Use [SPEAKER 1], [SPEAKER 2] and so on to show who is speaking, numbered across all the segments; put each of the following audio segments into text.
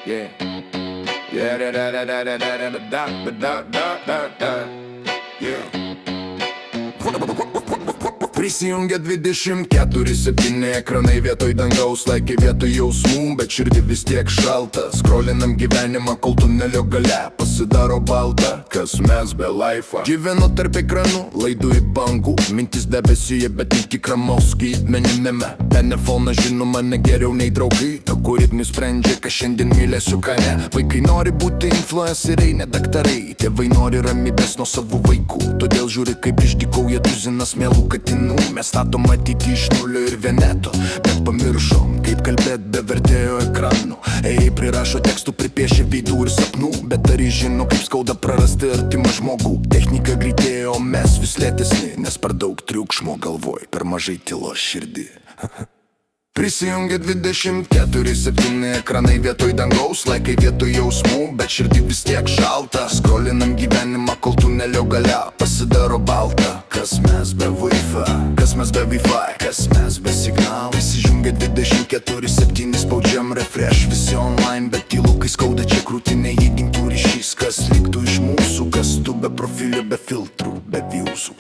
[SPEAKER 1] Yeah. Yeah, da da da da da da da da da da da da. Yeah. Prisijungia 24/7 ekranai vietoj dangaus, laikai vietoj jausmų, bet širdį vis tiek šalta. Skrolinam gyvenimą, kol tunelio gale pasidaro balta. Kas mes be laifo? Gyvenu tarp ekranų, laidu į bangų, mintis debesyje, bet tik ramaus skaitmeniniame. Telefonas žino mane geriau nei draugai, algoritmai sprendžia, ką šiandien mylėsiu, ką ne. Vaikai nori būti influenceriai, ne daktarai. Tėvai nori ramybės nuo savų vaikų, todėl žiūri, kaip išdykauja tuzinas mielų katinų. Mes statom ateitį iš nulio ir vieneto, bet pamiršom, kaip kalbėt be vertėjo ekranų. Prirašo tekstų, pripiešia veidų ir sapnų, bet ar jis žino, kaip skauda prarasti artimą žmogų? Technika greitėja, o mes vis lėtesni, nes per daug triukšmo galvoj, per mažai tylos širdį. Prisijungia 24/7 ekranai vietoj dangaus, laikai vietoj jausmų, bet širdį vis tiek šalta. Skrolinam gyvenimą, kol tunelio gale pasidaro balta. Kas mes be Wi-Fi? Kas mes be Wi-Fi? Kas mes be signalų? Įsijungia 24/7, spaudžiam refresh, visi online, bet tylu, kai skauda čia krūtinė, jei dingtų ryšys. Kas liktų iš mūsų? Kas tu be profilio, be filtrų, be viewsų?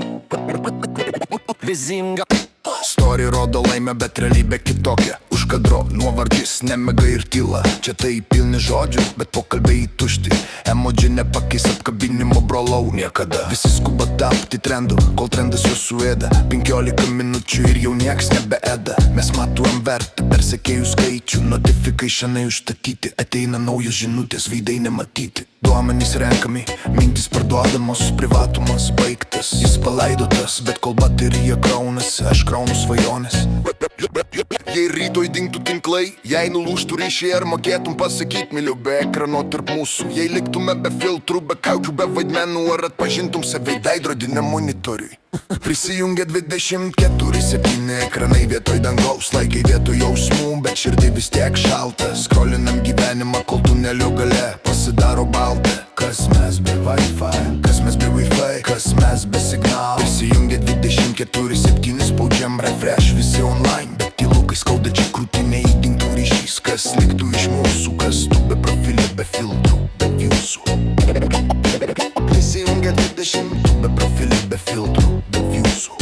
[SPEAKER 1] Vizinga Story rodo laimę, bet realybė kitokia. Už kadro nuovargis, nemiga ir tyla. Čia tai pilni žodžių, bet pokalbiai tušti. Emoji nepakeis apkabinimo, brolau, niekada. Visi skuba tapti trendu, kol trendas juos suėda. 15 minučių ir jau nieks nebeėda. Mes matuojam vertę per sekėjų skaičių, notifikaišanai užstatyti. Ateina naujos žinutės, veidai nematyti. Duomenys renkami, mintis parduodamos, privatumas baigtas. Jis palaidotas, bet kol baterija kraunasi, aš kraunu svajonės. Jei rytoj dingtų tinklai, jei nulūžtų ryšiai, ar mokėtum pasakyt myliu be ekrano tarp mūsų? Jei liktume be filtrų, be kaukių, be vaidmenų, ar atpažintum save veidrodiniam monitoriui? Prisijungia 24/7 ekranai vietoj dangaus, laikai vietoj jausmų, bet širdį vis tiek šalta. Skrolinam gyvenimą, kol tunelio gale pasidaro balta. Kas mes be Wi-Fi? Kas mes be Wi-Fi? Kas mes be signalų? Prisijungia 24/7, spaudžiam refresh, visi online, bet tylu, kai skauda čia krūtinė, jei dingtų ryšys. Kas liktų iš mūsų? Kas tu be profilio, be filtrų, be viewsų? Prisijungia 20, be profilio, be filtrų, be viewsų.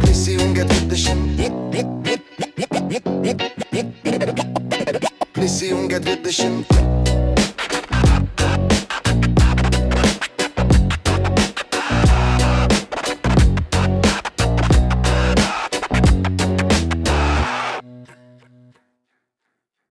[SPEAKER 1] Prisijungia 20. Prisijungia 20.